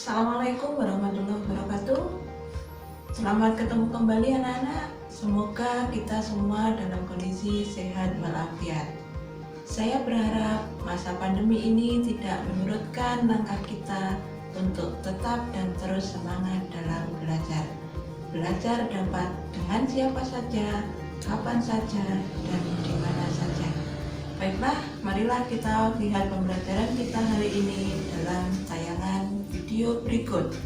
Assalamualaikum warahmatullahi wabarakatuh. Selamat ketemu kembali anak-anak. Semoga kita semua dalam kondisi sehat walafiat. Saya berharap masa pandemi ini tidak menyurutkan langkah kita untuk tetap dan terus semangat dalam belajar. Belajar dapat dengan siapa saja, kapan saja, dan di mana saja. Baiklah, marilah kita lihat pembelajaran kita hari ini dalam tayangan video berikut.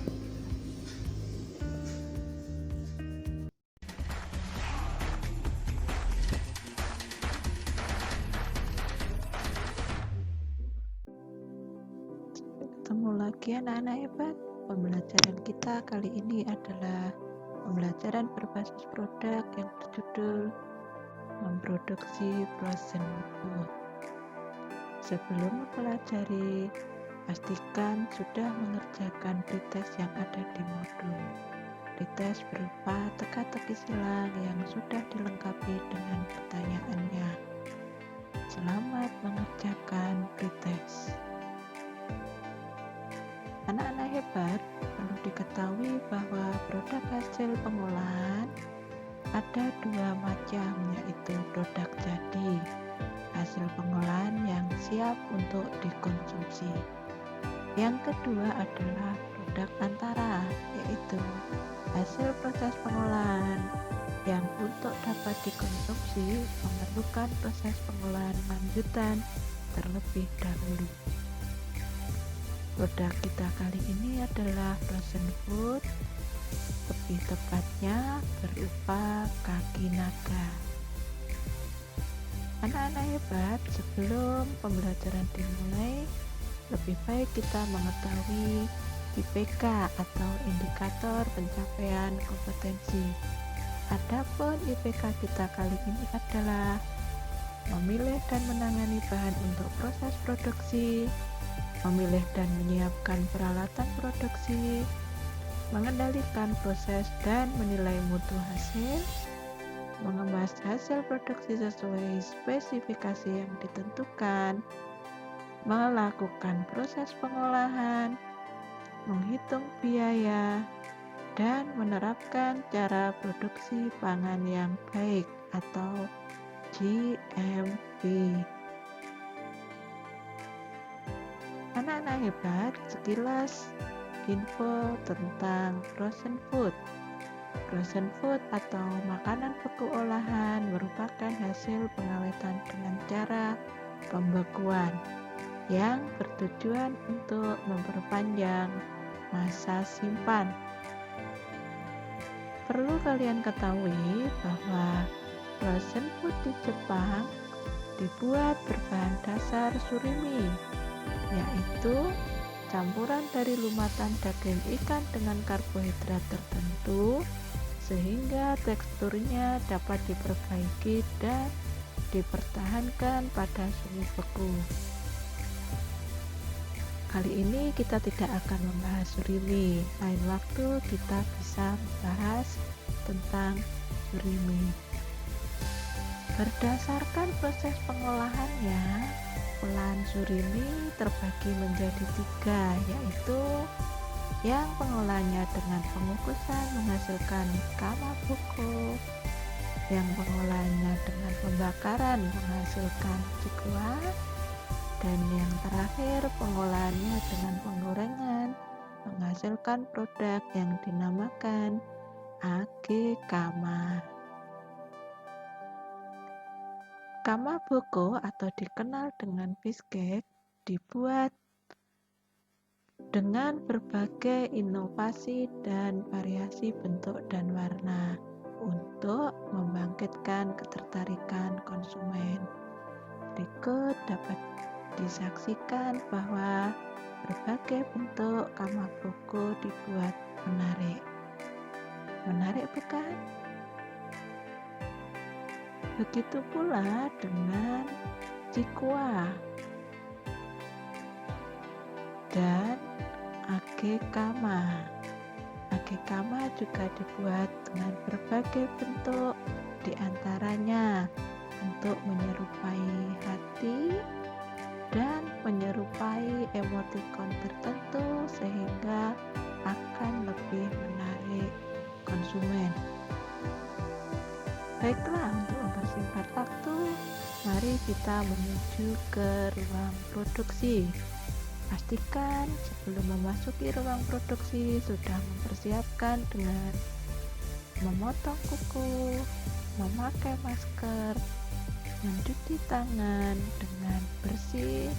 Ketemu lagi anak-anak hebat. Pembelajaran kita kali ini adalah pembelajaran berbasis produk yang berjudul memproduksi frozen food. Sebelum mempelajari, pastikan sudah mengerjakan pretest yang ada di modul. Pretest berupa teka-teki silang yang sudah dilengkapi dengan pertanyaannya. Selamat mengerjakan pretest. Anak-anak hebat, perlu diketahui bahwa produk hasil pengolahan ada dua macam, yaitu produk jadi, hasil pengolahan yang siap untuk dikonsumsi. Yang kedua adalah produk antara, yaitu hasil proses pengolahan yang untuk dapat dikonsumsi memerlukan proses pengolahan lanjutan terlebih dahulu. Produk kita kali ini adalah frozen food, lebih tepatnya berupa kaki naga. Anak-anak hebat, sebelum pembelajaran dimulai, lebih baik kita mengetahui IPK atau indikator pencapaian kompetensi. Adapun IPK kita kali ini adalah memilih dan menangani bahan untuk proses produksi, memilih dan menyiapkan peralatan produksi, mengendalikan proses dan menilai mutu hasil, mengemas hasil produksi sesuai spesifikasi yang ditentukan, melakukan proses pengolahan, menghitung biaya, dan menerapkan cara produksi pangan yang baik atau GMP. Anak-anak hebat, sekilas info tentang frozen food. Frozen food atau makanan beku olahan merupakan hasil pengawetan dengan cara pembekuan yang bertujuan untuk memperpanjang masa simpan. Perlu kalian ketahui bahwa frozen food di Jepang dibuat berbahan dasar surimi, yaitu campuran dari lumatan daging ikan dengan karbohidrat tertentu sehingga teksturnya dapat diperbaiki dan dipertahankan pada suhu beku. Kali ini kita tidak akan membahas surimi, lain waktu kita bisa membahas tentang surimi. Berdasarkan proses pengolahannya, pelan surimi terbagi menjadi 3, yaitu yang pengolahannya dengan pengukusan menghasilkan kamaboko, yang pengolahannya dengan pembakaran menghasilkan jikwa, dan yang terakhir pengolahannya dengan penggorengan menghasilkan produk yang dinamakan agekama. Kamaboko atau dikenal dengan fish cake dibuat dengan berbagai inovasi dan variasi bentuk dan warna untuk membangkitkan ketertarikan konsumen. Berikut dapat disaksikan bahwa berbagai bentuk kamaboko dibuat menarik. Menarik bukan? Begitu pula dengan jikwa dan agekama. Agekama juga dibuat dengan berbagai bentuk, diantaranya bentuk menyerupai hati dan menyerupai emoticon tertentu sehingga akan lebih menarik konsumen. Baiklah, untuk mempersingkat waktu, mari kita menuju ke ruang produksi. Pastikan sebelum memasuki ruang produksi sudah mempersiapkan dengan memotong kuku, memakai masker, mencuci tangan dengan bersih,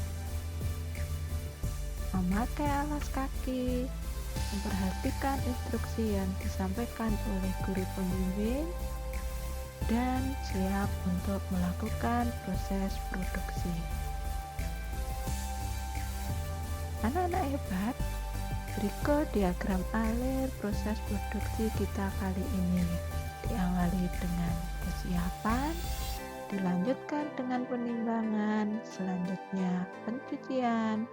memakai alas kaki, memperhatikan instruksi yang disampaikan oleh guru pembimbing, dan siap untuk melakukan proses produksi. Anak-anak hebat, berikut diagram alir proses produksi kita kali ini. Diawali dengan persiapan, dilanjutkan dengan penimbangan, selanjutnya pencucian,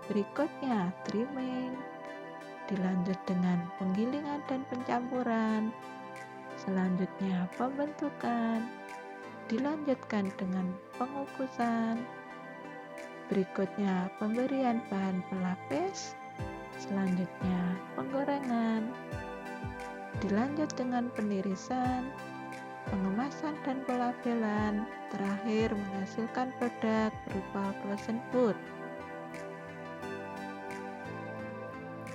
berikutnya trimming, dilanjut dengan penggilingan dan pencampuran, selanjutnya pembentukan, dilanjutkan dengan pengukusan, berikutnya pemberian bahan pelapis, selanjutnya penggorengan, dilanjut dengan penirisan, pengemasan dan pelabelan, terakhir menghasilkan produk berupa frozen food.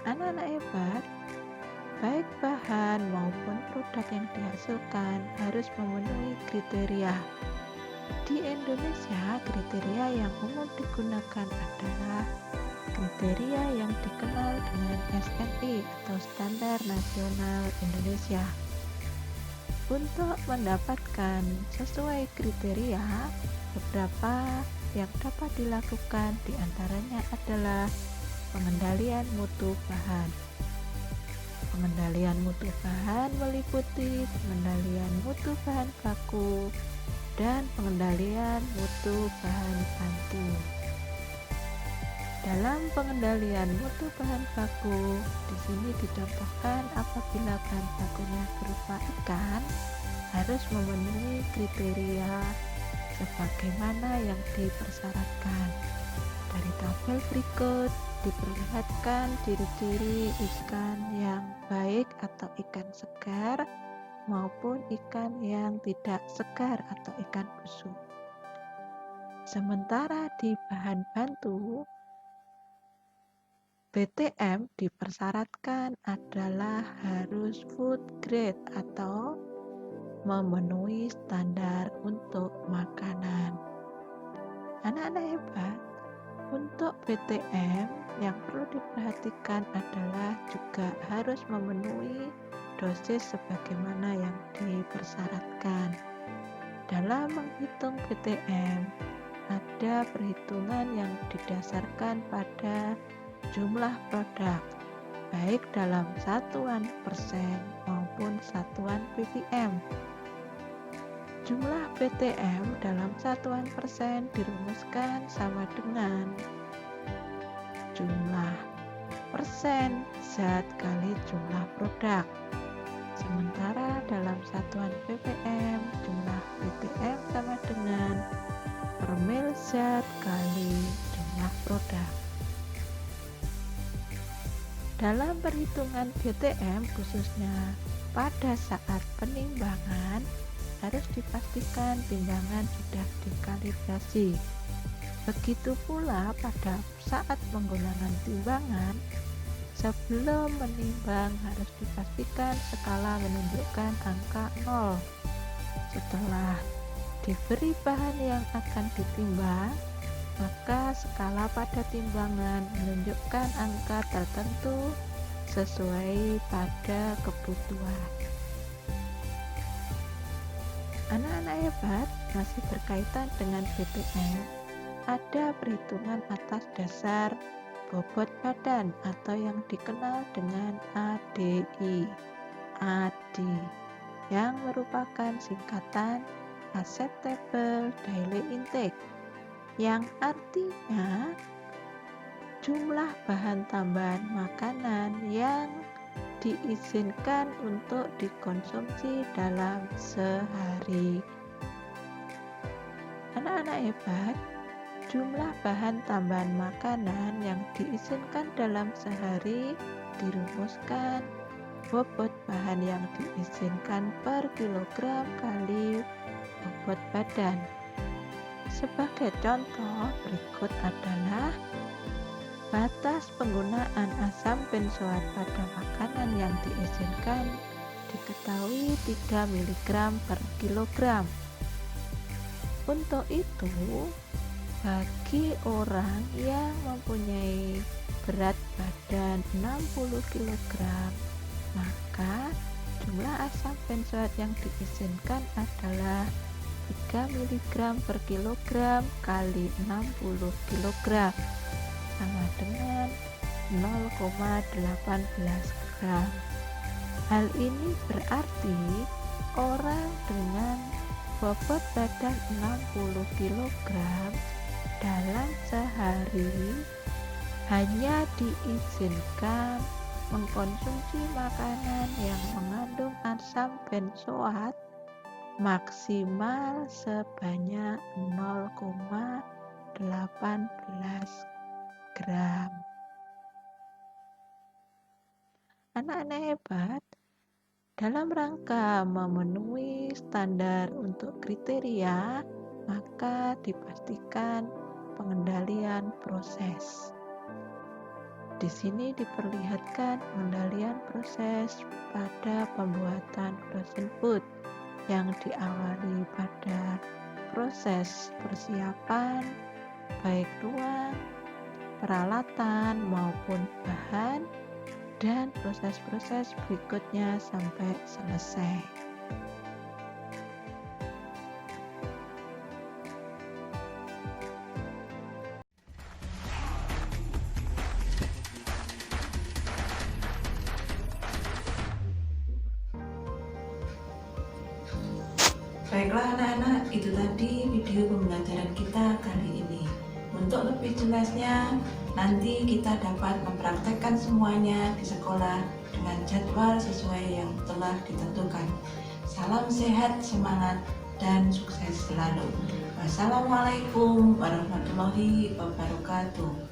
Anak-anak hebat, baik bahan maupun produk yang dihasilkan harus memenuhi kriteria. Di Indonesia, kriteria yang umum digunakan adalah kriteria yang dikenal dengan SNI atau Standar Nasional Indonesia. Untuk mendapatkan sesuai kriteria, beberapa yang dapat dilakukan diantaranya adalah pengendalian mutu bahan. Pengendalian mutu bahan meliputi pengendalian mutu bahan baku dan pengendalian mutu bahan bantu. Dalam pengendalian mutu bahan baku, di sini dicontohkan apabila bahan bakunya berupa ikan, harus memenuhi kriteria sebagaimana yang dipersyaratkan. Dari tabel berikut diperlihatkan ciri-ciri ikan yang baik atau ikan segar maupun ikan yang tidak segar atau ikan busuk. Sementara di bahan bantu, BTM dipersyaratkan adalah harus food grade atau memenuhi standar untuk makanan. Anak-anak hebat, untuk BTM yang perlu diperhatikan adalah juga harus memenuhi dosis sebagaimana yang dipersyaratkan. Dalam menghitung BTM, ada perhitungan yang didasarkan pada jumlah produk, baik dalam satuan persen maupun satuan ppm. Jumlah BTM dalam satuan persen dirumuskan sama dengan jumlah persen zat kali jumlah produk. Sementara dalam satuan ppm, jumlah BTM sama dengan per mil zat kali jumlah produk. Dalam perhitungan BTM khususnya pada saat penimbangan, harus dipastikan timbangan sudah dikalibrasi. Begitu pula pada saat penggunaan timbangan, sebelum menimbang harus dipastikan skala menunjukkan angka 0. Setelah diberi bahan yang akan ditimbang, maka skala pada timbangan menunjukkan angka tertentu sesuai pada kebutuhan. Anak-anak hebat, masih berkaitan dengan BTM, ada perhitungan atas dasar bobot badan atau yang dikenal dengan ADI, yang merupakan singkatan Acceptable Daily Intake, yang artinya jumlah bahan tambahan makanan yang diizinkan untuk dikonsumsi dalam sehari. Anak-anak hebat, Jumlah bahan tambahan makanan yang diizinkan dalam sehari dirumuskan bobot bahan yang diizinkan per kilogram kali bobot badan. Sebagai contoh, berikut adalah batas penggunaan asam benzoat pada makanan yang diizinkan diketahui 3 mg per kilogram. Untuk itu, bagi orang yang mempunyai berat badan 60 kg, maka jumlah asam benzoat yang diizinkan adalah 3 mg per kilogram kali 60 kg sama dengan 0,18 gram. Hal ini berarti orang dengan bobot badan 60 kg dalam sehari hanya diizinkan mengkonsumsi makanan yang mengandung asam benzoat maksimal sebanyak 0,18 gram. Anak-anak hebat, dalam rangka memenuhi standar untuk kriteria, maka dipastikan pengendalian proses. Di sini diperlihatkan pengendalian proses pada pembuatan frozen food yang diawali pada proses persiapan, baik ruang, peralatan maupun bahan, dan proses-proses berikutnya sampai selesai. Baiklah anak-anak, itu tadi video pembelajaran kita kali ini. Untuk lebih jelasnya, nanti kita dapat mempraktekkan semuanya di sekolah dengan jadwal sesuai yang telah ditentukan. Salam sehat, semangat, dan sukses selalu. Wassalamualaikum warahmatullahi wabarakatuh.